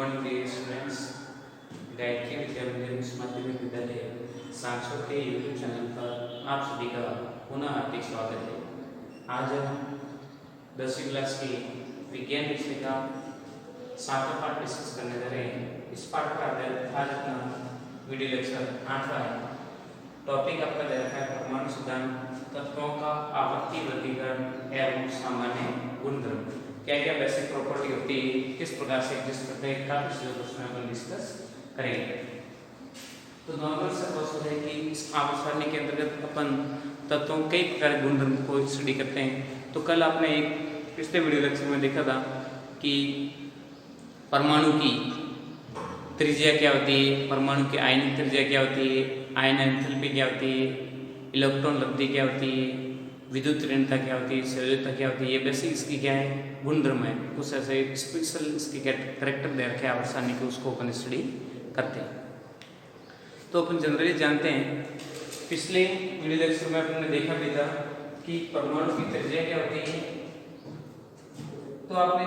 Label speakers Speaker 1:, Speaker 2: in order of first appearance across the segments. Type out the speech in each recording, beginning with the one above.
Speaker 1: Morning dear students, Gayatri विद्या मंदिर माध्यमिक विद्यालय सांसद के यूट्यूब चैनल पर आप सभी का पुनः हार्दिक स्वागत है। आज हम 10वीं क्लास के विज्ञान विषय का 7वां पाठ डिस्कस करने जा रहे हैं। इस पाठ का आधारित आज अपना वीडियो लेक्चर 8वां है। टॉपिक आपका दे रखा है परमाणु सिद्धांत, तत्वों का आवर्ती वर्गीकरण एवं सामान्य गुणधर्म। क्या क्या बेसिक प्रॉपर्टी होती है, किस प्रकार से एग्जिस्ट करते हैं, काफी चीजों को उसमें अपन डिस्कस करेंगे। तो नॉर्मल से क्वेश्चन है कि इस आवर्त के अंतर्गत अपन तत्वों कई प्रकार के गुणधर्म को स्टडी करते हैं। तो कल आपने एक पिछले वीडियो लेक्चर में देखा था कि परमाणु की त्रिज्या क्या होती है, परमाणु की आयनिक त्रिज्या क्या होती है, आयन एंथैल्पी क्या होती है, इलेक्ट्रॉन लब्धि क्या होती है, विद्युत ऋणता क्या होती है, संयोजकता क्या होती है। ये बेसिक इसकी क्या है, गुणधर्म है। कुछ ऐसे स्पेशल इसके कैरेक्टर दे रखे आवर्त के, उसको अपन स्टडी करते हैं। तो अपन जनरली जानते हैं, पिछले वीडियो लेक्चर में अपन ने देखा भी था कि परमाणु की त्रिज्या क्या होती है। तो आपने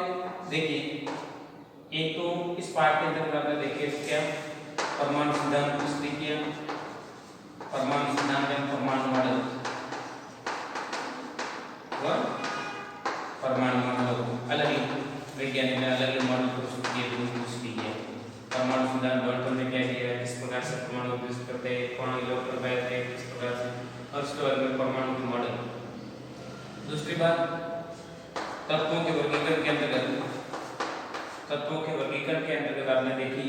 Speaker 1: देखिए, एक तो इस पाठ के अंदर आपने देखिए क्या परमाणु सिद्धांत को स्टडी किया, परमाणु सिद्धांत में परमाणु मॉडल, परमाणु मॉडल अलग ही वैज्ञानिक ने अलग अलग मॉडल को स्टडी किया। परमाणु सिद्धांत वर्तन में क्या किया है, किस प्रकार से परमाणु विकसित करते हैं, कौन इलेक्ट्रॉन बनते हैं, किस प्रकार से, और उसके बाद में परमाणु के मॉडल। दूसरी बात, तत्वों के वर्गीकरण के अंतर्गत आपने देखी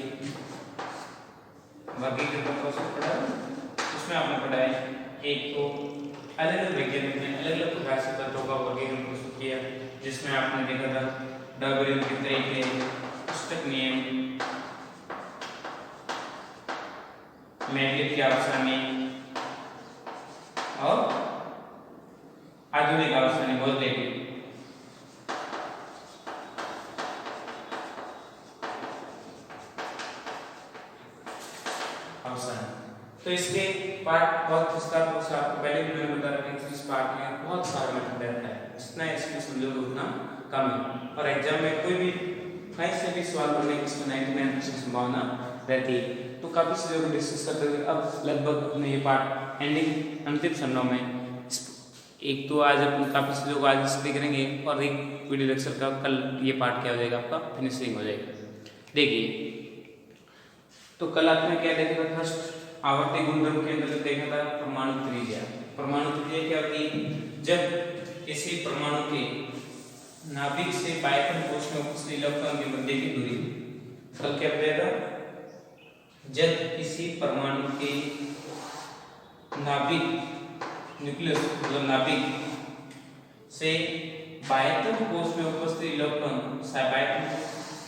Speaker 1: वर्गीकरण को पढ़ा। उसमें आपने पढ़ा है एक तो अलग अलग वैज्ञानिक ने अलग अलग प्रकार से तत्वों का वर्गीकरण प्रस्तुत किया, जिसमें आपने देखा था डाबरिन के तरीके, स्टक नियम, मेंडल की आवर्तसारणी और आधुनिक आवर्तसारणी बहुत देखी। तो इसके पार्ट बहुत विस्तार से आपको पहले भी मैंने बता रखा है। इस पार्ट में बहुत सारा मेथड रहता है, जितना इसमें समझोगे उतना कम है, और एग्जाम में कोई भी कहीं से भी सवाल करने की इसमें 99% संभावना रहती है। तो काफी चीजों को डिस्कस करते हुए अब लगभग अपने ये पार्ट एंडिंग अंतिम क्षणों में, एक तो आज अपन काफी चीजों को आज स्टडी करेंगे और एक वीडियो लेक्चर का कल ये पार्ट क्या हो जाएगा, आपका फिनिशिंग हो जाएगा। देखिए, तो कल आपने क्या देखा था, फर्स्ट आवर्ती गुणधर्म के अंदर देखा था परमाणु त्रिज्या। परमाणु त्रिज्या क्या होती है, जब किसी परमाणु के नाभिक से बाह्यतम कोश में उपस्थित इलेक्ट्रॉन के मध्य की दूरी, कल क्या बताया, जब किसी परमाणु के नाभिक, न्यूक्लियस मतलब नाभिक से बाह्यतम कोश में उपस्थित इलेक्ट्रॉन, बाह्यतम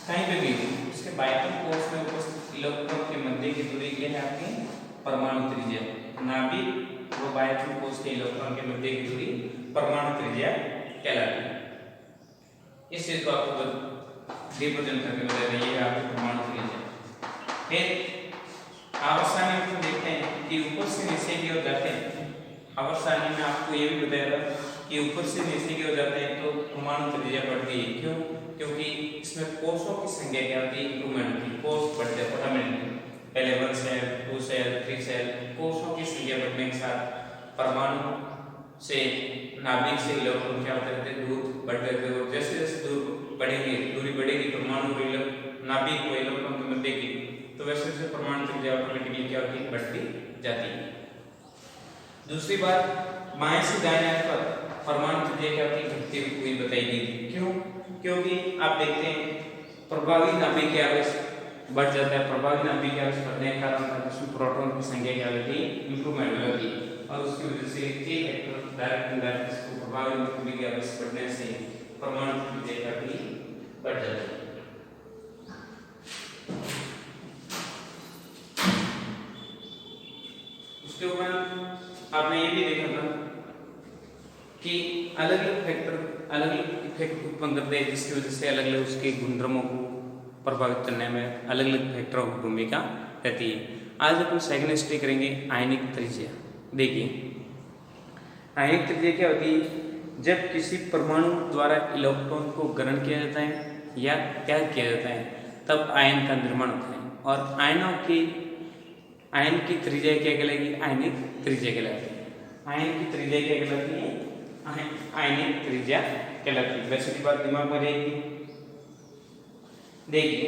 Speaker 1: कहीं पे भी उसके बाह्यतम कोश में उपस्थित इलेक्ट्रॉन के मध्य की दूरी क्या है आपकी, परमाणु त्रिज्या। नाभिक और बाह्यतम कोश के इलेक्ट्रॉन के मध्य की दूरी परमाणु त्रिज्या कहलाती है। इस चीज को आपको रिप्रेजेंट करके बता रही है आपकी परमाणु त्रिज्या। फिर आवर्त में देखते हैं कि ऊपर से नीचे की ओर जाते हैं। आवर्त सारणी में आपको ये भी बताया कि ऊपर से नीचे की ओर जाते हैं तो परमाणु त्रिज्या बढ़ती है। क्यों? क्योंकि इसमें कोषों की संख्या क्या होती है, इंक्रीमेंट होती है, कोष बढ़ते हैं ऑटोमेटिकली। पहले 1 सेल, 2 सेल, 3 सेल, कोषों की संख्या बढ़ने के साथ परमाणु से नाभिक से इलेक्ट्रॉन क्या होते रहते हैं, दूर बढ़ते रहते हैं। जैसे जैसे दूर बढ़ेंगे, दूरी बढ़ेगी परमाणु को नाभिक को इलेक्ट्रॉन के मध्य की, तो वैसे वैसे परमाणु त्रिज्या ऑटोमेटिकली क्या होती है, बढ़ती जाती है। दूसरी बात, बाएं से दाएं पर परमाणु त्रिज्या क्या होती है, घटती हुई बताई गई थी। क्यों? क्योंकि आप देखते हैं प्रभावी नाभिक के आवेश बढ़ जाता है, प्रभावी नाभिक के आवेश बढ़ने के कारण उसमें प्रोटॉन की संख्या क्या होती है, इंप्रूवमेंट होती है, और उसकी वजह से के फैक्टर डायरेक्ट इनडायरेक्ट इसको प्रभावी नाभिक के आवेश बढ़ने से परमाणु त्रिज्या भी बढ़ जाती है। उसके ऊपर आपने ये भी देखा था कि अलग अलग फैक्टर अलग अलग इफेक्ट उत्पन्न करते हैं, जिसकी वजह से अलग अलग उसके गुणधर्मों को प्रभावित करने में अलग अलग फैक्टरों की भूमिका रहती है। आज अपन सेकंड स्टडी करेंगे आयनिक त्रिज्या। देखिए, आयनिक त्रिज्या क्या होती है, जब किसी परमाणु द्वारा इलेक्ट्रॉन को ग्रहण किया जाता है या त्याग किया जाता है तब आयन का निर्माण होता है। और आयन की त्रिज्या क्या कहलाएगी? आयनिक त्रिज्या कहलाती है। आयन की त्रिज्या क्या कहलाती है? आयनिक त्रिज्या कहलाती है। वैसे की बात दिमाग में रहेगी। देखिए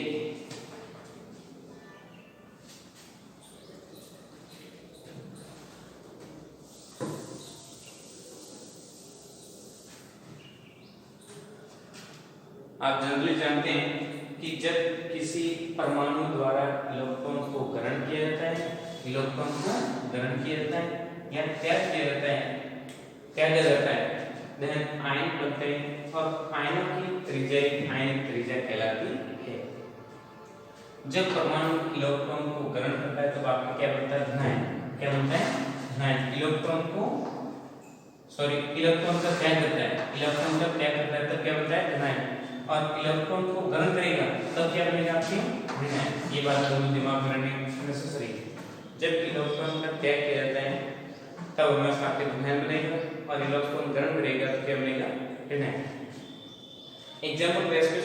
Speaker 1: आप जनरली जानते हैं कि जब किसी परमाणु द्वारा इलेक्ट्रॉन को ग्रहण किया जाता है, या त्याग किया जाता है, देन आयन बनते हैं और आयनों की त्रिज्या आयनिक त्रिज्या कहलाती है। जब परमाणु इलेक्ट्रॉन को ग्रहण करता है तब आपका क्या बनता है? धनायन। क्या बनता है? धनायन। इलेक्ट्रॉन का त्याग करता है तब क्या बनता है? धनायन। और इलेक्ट्रॉन को ग्रहण करेगा तब क्या बनेगा? आपके ऋणायन। ये बात जरूर दिमाग में रखने नेसेसरी है। जब इलेक्ट्रॉन का त्याग किया जाता है तब हमेशा आपके धनायन बनेगा, और इलेक्ट्रॉन ग्रहण करेगा तो क्या बनेगा? ऋणायन। एग्जाम्पल बेस पे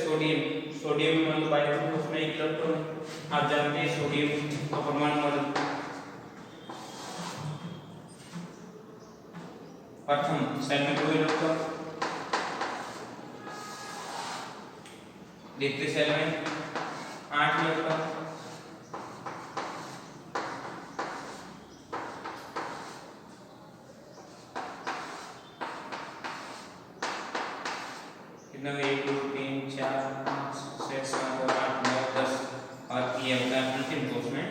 Speaker 1: सोडियम मान लो बाइक उसमें एक इलेक्ट्रॉन, आप जानते हैं सोडियम का परमाणु मॉडल प्रथम सेल में 2 इलेक्ट्रॉन, द्वितीय सेल में 8 इलेक्ट्रॉन, कितना? 1 2 3 4 5 6 7 8 9 10, और ये होता है अंतिम कोष में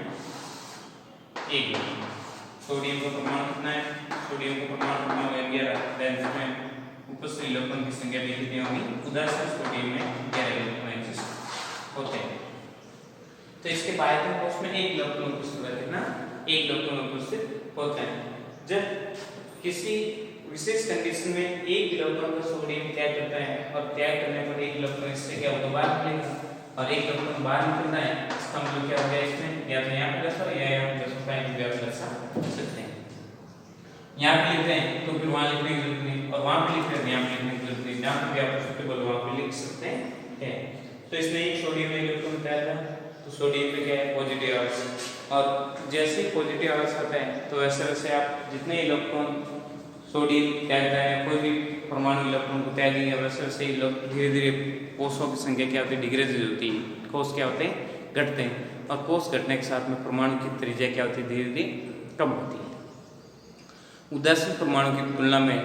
Speaker 1: 1। सोडियम का परमाणु कितना है? सोडियम का परमाणु 11, देन इसमें उपस्थित इलेक्ट्रॉन की संख्या भी कितनी होगी? उदासीन सोडियम में 11 इलेक्ट्रॉन एग्जिस्ट होते हैं। तो इसके बाह्य कोष में 1 इलेक्ट्रॉन उपस्थित होता है ना, 1 इलेक्ट्रॉन उपस्थित होता है। जब किसी विशेष कंडीशन में 1 इलेक्ट्रॉन का सोडियम त्याग करता है और त्याग करने पर 1 इलेक्ट्रॉन इससे क्या होगा? बाहर निकलेगा, और 1 इलेक्ट्रॉन बाहर निकलता है, इसका मतलब क्या हो गया? इसमें या तो यहाँ पे प्लस या यहाँ पे प्लस होता है, आप दर्शा सकते हैं। यहाँ पे लिखते हैं तो फिर वहाँ लिखने की जरूरत नहीं, और वहाँ पे लिखते हैं यहाँ पे लिखने की जरूरत नहीं, जहाँ पे भी आप सुटेबल वहाँ पे लिख सकते हैं। तो इसमें एक सोडियम में इलेक्ट्रॉन त्याग था, तो सोडियम पे क्या है? पॉजिटिव आवेश, और जैसे ही पॉजिटिव आवेश आता है तो वैसे वैसे आप जितने इलेक्ट्रॉन सोडियम त्यागता है, कोई भी परमाणु इलेक्ट्रॉन को त्यागेंगे, वैसे वैसे धीरे धीरे कोषों की संख्या क्या होती है? डिक्रीज होती है। कोष क्या होते हैं? घटते हैं, और कोष घटने के साथ में परमाणु की त्रिज्या क्या होती है? धीरे धीरे कम होती है। उदासीन परमाणु की तुलना में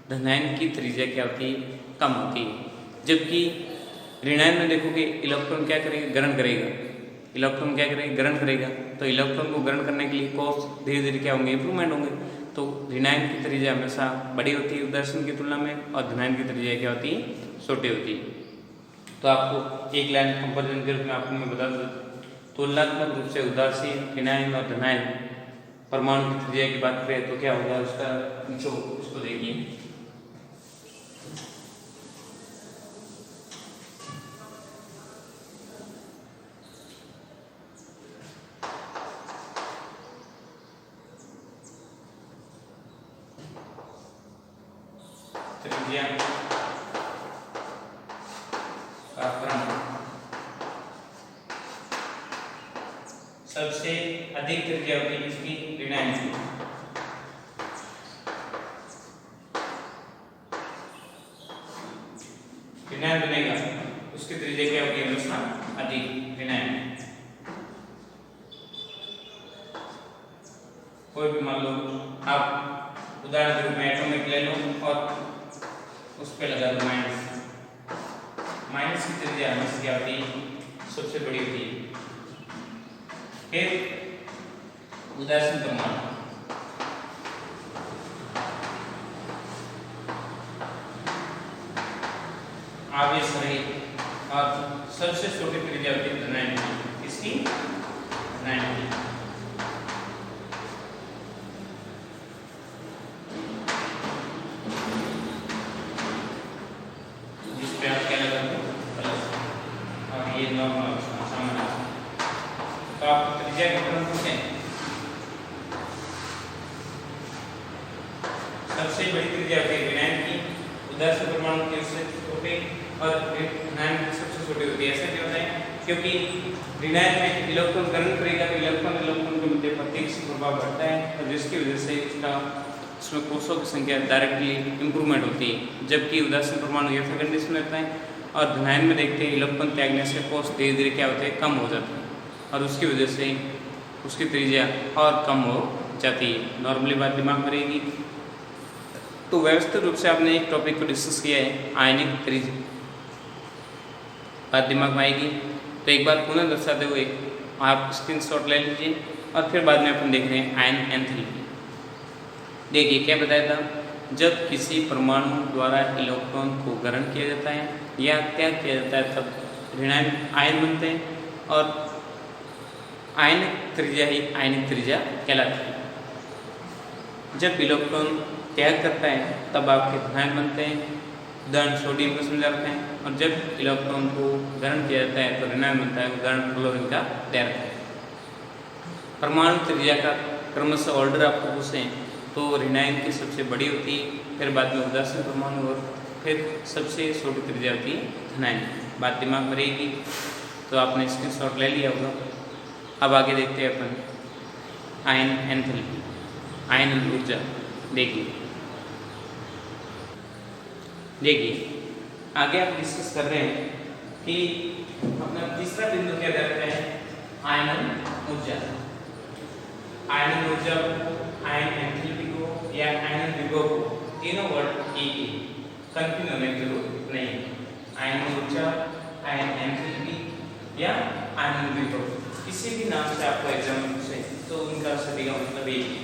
Speaker 1: धनायन की त्रिज्या क्या होती है? कम होती है। जबकि ऋणायन में देखोगे इलेक्ट्रॉन क्या करेगा? ग्रहण करेगा। ग्रहण करेगा, तो इलेक्ट्रॉन को ग्रहण करने के लिए कोष धीरे धीरे क्या होंगे? इंप्रूवमेंट होंगे। तो ऋणायन की त्रिज्या हमेशा बड़ी होती है उदासीन की तुलना में, और धनायन की त्रिज्या क्या होती है? छोटी होती है। तो आपको एक लाइन कंपेरिजन के रूप में आपको मैं बता दूं, तुलनात्मक रूप से उदासीन, ऋणायन और धनायन परमाणु की त्रिज्या की बात करें तो क्या होगा? उसको देखिए। त्रिज्या का क्रम सबसे अधिक त्रिज्या होती है इसकी ऋणायन की। ऋणायन बनेगा उसकी त्रिज्या क्या होगी? हमेशा अधिक ऋणायन। कोई भी मान लो आप उदाहरण के रूप में एटॉमिक ले लो और उस पर लगा दो माइनस की त्रिज्या हमेशा क्या होती है? सबसे बड़ी होती है। फिर उदासीन परमाणु, आवेश रहित, और सबसे छोटी त्रिज्या होती है धनायन की। इसकी धनायन की। जिस पे आप क्या लगा दो? प्लस, और ये नॉर्मल सामान्य। तो आप त्रिज्या के क्रम पूछें, सबसे बड़ी त्रिज्या होती है ऋणायन की, उदासीन परमाणु की उससे छोटे और ऋणायन की सबसे छोटी होती है। ऐसा क्यों होता है? क्योंकि ऋणायन में इलेक्ट्रॉन ग्रहण करेगा तो इलेक्ट्रॉन के मध्य प्रत्यक्ष प्रभाव बढ़ता है और जिसकी वजह से उसमें कोषों की संख्या डायरेक्टली इंप्रूवमेंट होती है, जबकि उदासीन परमाणु यथा कंडीशन में रहता है। और ऋणायन में देखते हैं इलेक्ट्रॉन त्यागने से कोष धीरे धीरे क्या होते हैं, कम हो जाते हैं और उसकी वजह से उसकी त्रिज्या और कम हो जाती है। नॉर्मली बात दिमाग में रहेगी। तो व्यवस्थित रूप से आपने एक टॉपिक को डिस्कस किया है, आयनिक त्रिज्या, बात दिमाग में आएगी। तो एक बार पुनः दर्शाते हुए आप स्क्रीनशॉट ले लीजिए और फिर बाद में अपन देख रहे हैं आयन एंथैल्पी। देखिए क्या बताया था, जब किसी परमाणु द्वारा इलेक्ट्रॉन को ग्रहण किया जाता है या त्याग किया जाता है तब ऋणायन आयन बनते हैं और आयनिक त्रिज्या ही आयनिक त्रिज्या कहलाती है। जब इलेक्ट्रॉन त्याग करता है तब आपके धनायन बनते हैं, उदाहरण सोडियम को समझा रखते हैं। और जब इलेक्ट्रॉन को ग्रहण किया जाता है तो ऋणायन बनता है, उदाहरण क्लोरीन का तैयार है। परमाणु त्रिज्या का क्रमशः ऑर्डर आपको पूछें तो ऋणायन की सबसे बड़ी होती है, फिर बाद में उदासीन परमाणु और फिर सबसे छोटी त्रिज्या होती है धनायन। बात दिमाग में रहेगी। तो आपने स्क्रीनशॉट ले लिया होगा। अब आगे देखते हैं अपन आयन एंथैल्पी, आयन ऊर्जा। देखिए आगे आप डिस्कस कर रहे हैं कि अपना तीसरा बिंदु क्या करता है, आयन ऊर्जा। आयन ऊर्जा को, आयन एंथैल्पी को या आयन विभव को, तीनों वर्ड एक ही, कंफ्यूज होने की जरूरत नहीं। आयन ऊर्जा, आयन एंथैल्पी या आयन विभव, किसी भी नाम से आपको एग्जाम में पूछे तो उनका सभी का मतलब एक ही।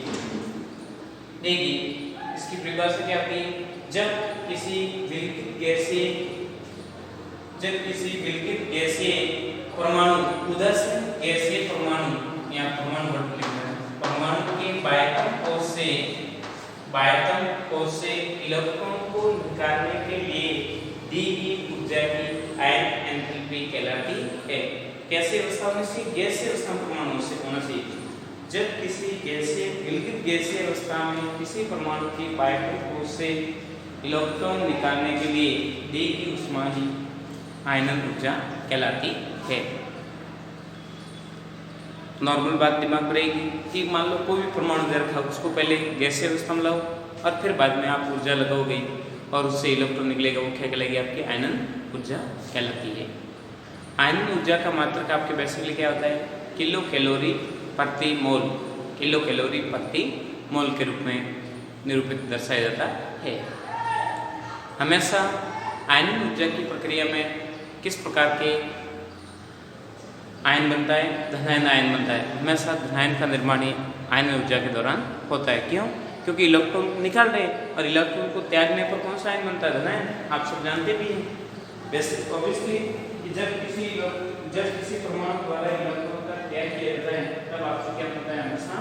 Speaker 1: देखिए इसकी परिभाषा क्या होती है, जब किसी विलगित गैसीय परमाणु, उदासीन गैसीय परमाणु या परमाणु के बाह्यतम कोश से इलेक्ट्रॉन को निकालने के लिए दी गई ऊर्जा की आयन एंथैल्पी कहलाती है। कैसे अवस्था में से, गैसीय अवस्था में परमाणु से होना चाहिए। जब किसी विलगित गैसीय अवस्था में किसी परमाणु की बाह्यतम कोश से इलेक्ट्रॉन निकालने के लिए दी गई ऊष्मा ही आयन ऊर्जा कहलाती है। नॉर्मल बात दिमाग में रहेगी कि मान लो कोई भी परमाणु दे रखा, उसको पहले गैसीय अवस्था में लाओ और फिर बाद में आप ऊर्जा लगाओगे और उससे इलेक्ट्रॉन निकलेगा, वो क्या कहलाएगी, आपकी आयनन ऊर्जा कहलाती है। आयनन ऊर्जा का मात्रक आपके बेसिकली क्या होता है, किलो कैलोरी प्रति मोल, किलो कैलोरी प्रति मोल के रूप में निरूपित दर्शाया जाता है। हमेशा आयनन ऊर्जा की प्रक्रिया में किस प्रकार के आयन बनता है, धनायन आयन बनता है। हमेशा धनायन का निर्माण ही आयन ऊर्जा के दौरान होता है। क्यों? क्योंकि इलेक्ट्रॉन निकाल रहे हैं और इलेक्ट्रॉन को त्यागने पर कौन सा आयन बनता है, धनायन। आप सब जानते भी हैं बेसिक ऑब्वियसली कि जब किसी परमाणु द्वारा इलेक्ट्रॉन का त्याग किया जाता है तब आपसे क्या बनता है, हमेशा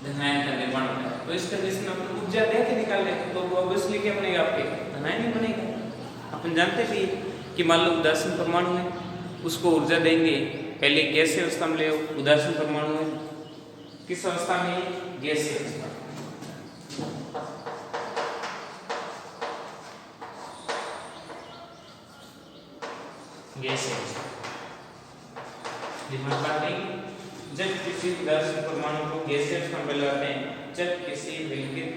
Speaker 1: धनायन का निर्माण होता है। तो इस कंडीशन में अपन ऊर्जा दे के निकाल रहे हैं तो ऑब्वियसली क्या बनेगा, आपके धनायन ही बनेगा। अपन जानते भी कि मान लो उदासीन परमाणु है, उसको ऊर्जा देंगे, पहले गैसीय अवस्था में ले, उदासीन परमाणु है किस अवस्था में, गैसीय अवस्था। गैसीय अवस्था जब किसी उदासीन परमाणु को गैसीय अवस्था में लाते हैं, जब किसी विलगित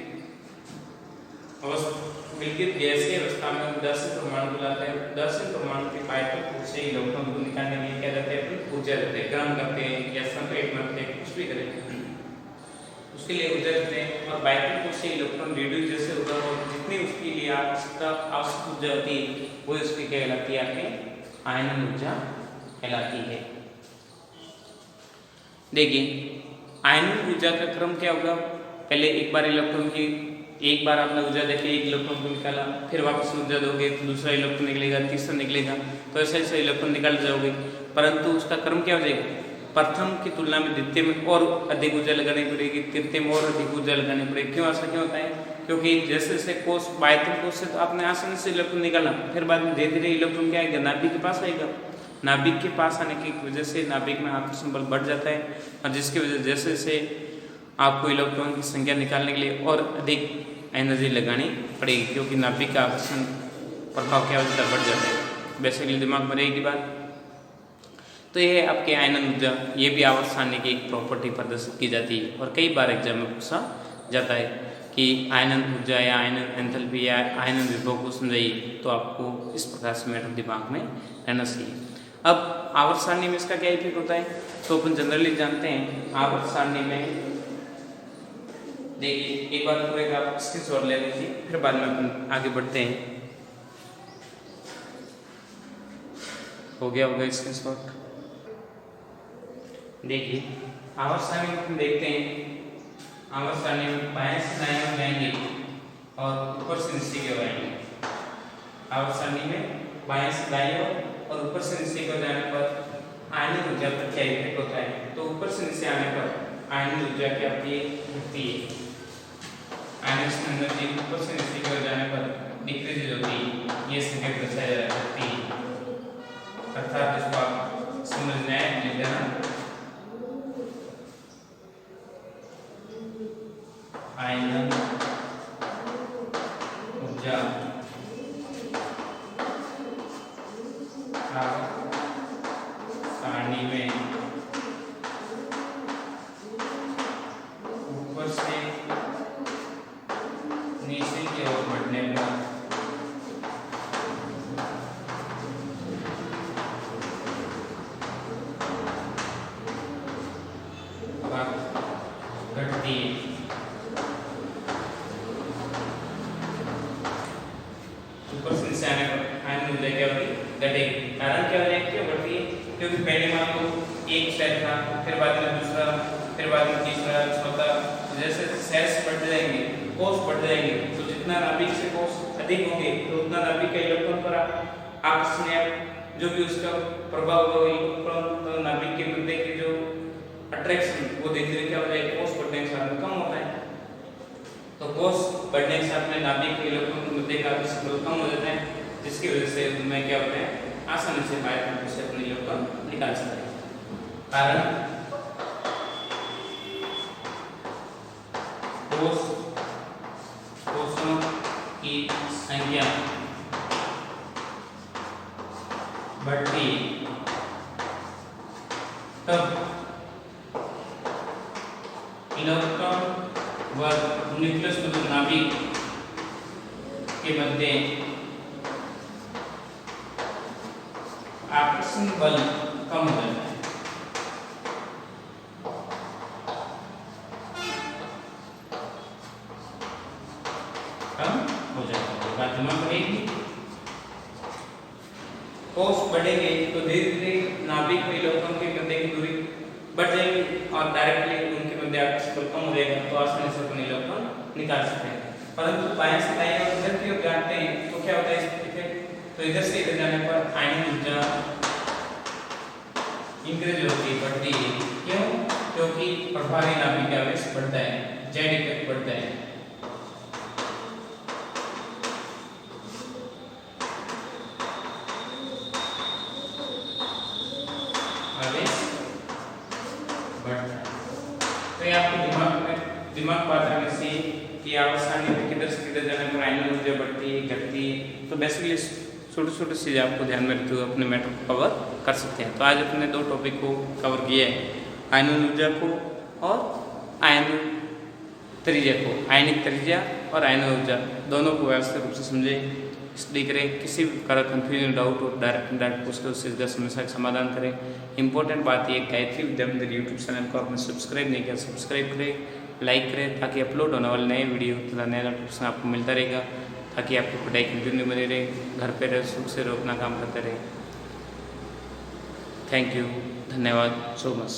Speaker 1: गैसीय अवस्था में उदासीन परमाणु को लाते हैं, उदासीन परमाणु के बाह्यतम कोश से इलेक्ट्रॉन को निकालने के लिए क्या करते हैं, अपन ऊर्जा देते हैं, ग्रहण करते हैं या संकेत करते हैं, कुछ भी करें उसके लिए ऊर्जा देते हैं। और बाह्यतम कोश से इलेक्ट्रॉन रिड्यूस जैसे होगा और जितनी उसके लिए आवश्यक ऊर्जा होती है वो उसकी क्या कहलाती है, आपके आयनन ऊर्जा कहलाती है। देखिए आयनन ऊर्जा का क्रम क्या होगा, पहले एक बार इलेक्ट्रॉन की, एक बार आपने ऊर्जा देखी, एक इलेक्ट्रॉन को निकाला, फिर वापस ऊर्जा दोगे तो दूसरा इलेक्ट्रॉन निकलेगा, तीसरा निकलेगा, तो ऐसे ऐसे इलेक्ट्रॉन निकाल जाओगे। परंतु उसका क्रम क्या हो जाएगा, प्रथम की तुलना में द्वितीय में और अधिक ऊर्जा लगानी पड़ेगी, तृतीय में और अधिक ऊर्जा लगानी पड़ेगी। क्यों ऐसा क्यों होता है, क्योंकि जैसे जैसे कोष बाह्यतम कोष से तो आपने आसानी से इलेक्ट्रॉन निकाला, फिर बाद में धीरे धीरे इलेक्ट्रॉन क्या आएगा, नाभिक के पास आएगा। नाभिक के पास आने की वजह से नाभिक में आकर्षण बल बढ़ जाता है और जिसकी वजह जैसे जैसे आपको इलेक्ट्रॉन की संख्या निकालने के लिए और अधिक एनर्जी लगानी पड़ेगी, क्योंकि नाभिक का आकर्षण प्रभाव क्या होता है, बढ़ जाता है। बेसिकली दिमाग में रहेगी बात। तो ये आपके आयनन ऊर्जा, ये भी आवर्त सारणी की एक प्रॉपर्टी प्रदर्शित की जाती है और कई बार एग्जाम में पूछा जाता है कि आयनन ऊर्जा या आयनन एंथैल्पी या आयनन विभव को समझाइए, तो आपको इस प्रकार से मैटर दिमाग में रहना चाहिए। अब आवर्त सारणी में इसका क्या इफेक्ट होता है, तो अपन जनरली जानते हैं आवर्त सारणी में देखिए, एक बार पूरे का आप स्क्रीनशॉट ले लीजिए, फिर बाद में अपन आगे बढ़ते हैं। हो गया होगा स्क्रीनशॉट। देखिए आवर्त सारणी में हम देखते हैं, आवर्त सारणी में बाएं से दाएं ओर जाएंगे और ऊपर से नीचे की ओर आएंगे। आवर्त सारणी में बाएं से दाएं ओर और ऊपर से नीचे की ओर जाने पर आयनिक ऊर्जा पर क्या इफेक्ट होता है, तो ऊपर से नीचे आने पर आयनिक ऊर्जा क्या होती है, घटती है। आयनिक एनर्जी ऊपर से नीचे की ओर जाने पर डिक्रीज होती है, ये संकेत दर्शाया जाती है। अर्थात इसको आप समझना है, लिख देना आयनन ऊर्जा सारणी में ऊपर से नीचे की ओर बढ़ने पर घटती है। ऊपर से नीचे आने पर आयनिक ऊर्जा क्या होती है, घटेगी। कारण क्या हो जाएगी, क्यों बढ़ती है, क्योंकि पहले मान लो एक सेल था, फिर बाद में दूसरा, फिर बाद में तीसरा, चौथा, जैसे सेल्स बढ़ जाएंगे, कोष बढ़ जाएंगे, तो जितना नाभिक से कोष अधिक होंगे तो उतना नाभिक के इलेक्ट्रॉन पर आपस में जो भी उसका प्रभाव होगा, इलेक्ट्रॉन तो नाभिक के मध्य की जो अट्रैक्शन वो धीरे धीरे क्या हो जाएगा, कोष बढ़ने के साथ में कम होता है। तो कोष बढ़ने के साथ में नाभिक के इलेक्ट्रॉन के मध्य का विस्फोट कम हो जाता है, जिसकी वजह से उनमें क्या होता है, आसानी से बाहर से अपने इलेक्ट्रॉन निकाल सकते हैं। कारण कोषों की संख्या बढ़ती तब इलेक्ट्रॉन व न्यूक्लियस में नाभिक के मध्य आकर्षण बल कम हो जाता है। बात दिमाग रहेगी। कोष बढ़ेंगे तो धीरे धीरे नाभिक में इलेक्ट्रॉन के मध्य की दूरी बढ़ जाएगी और डायरेक्टली उनके मध्य आकर्षण बल कम हो जाएगा, तो आसानी से अपन इलेक्ट्रॉन निकाल सकते हैं। परंतु बाएं से दाएं और इधर की ओर जाते हैं तो क्या होता है इफेक्ट, तो इधर से इधर जाने पर आयनिक ऊर्जा इंक्रीज होती है, बढ़ती है। क्यों, क्योंकि प्रभावी नाभिक आवेश बढ़ता है, जेड इफेक्ट बढ़ता है। तो ये आपको दिमाग बात रखने से कि आवर्त सारणी में किधर से किधर जाने पर आयनिक ऊर्जा बढ़ती है, घटती है। तो बेसिकली छोटे छोटे चीज़ें आपको ध्यान में रखते हुए अपने मैटर को कवर कर सकते हैं। तो आज अपने दो टॉपिक को कवर किया है, आयनिक ऊर्जा को और आयनिक त्रिज्या को। आयनिक त्रिज्या और आयनिक ऊर्जा दोनों को व्यवस्थित रूप से समझे, स्टडी करें। किसी भी प्रकार कंफ्यूजन, डाउट और डायरेक्ट पूछ कर उससे समस्या का समाधान करें। इंपॉर्टेंट बात यह, गायत्री विद्या मंदिर यूट्यूब चैनल को आपने सब्सक्राइब नहीं किया, सब्सक्राइब करें, लाइक करें, ताकि अपलोड होने वाले नए वीडियो तथा नया नोटिफिकेशन आपको मिलता रहेगा, ताकि आपकी पढ़ाई कंटिन्यू बनी रहे, घर पर रहे, सुख से रहो, अपना काम करते रहे। थैंक यू, धन्यवाद सो मच।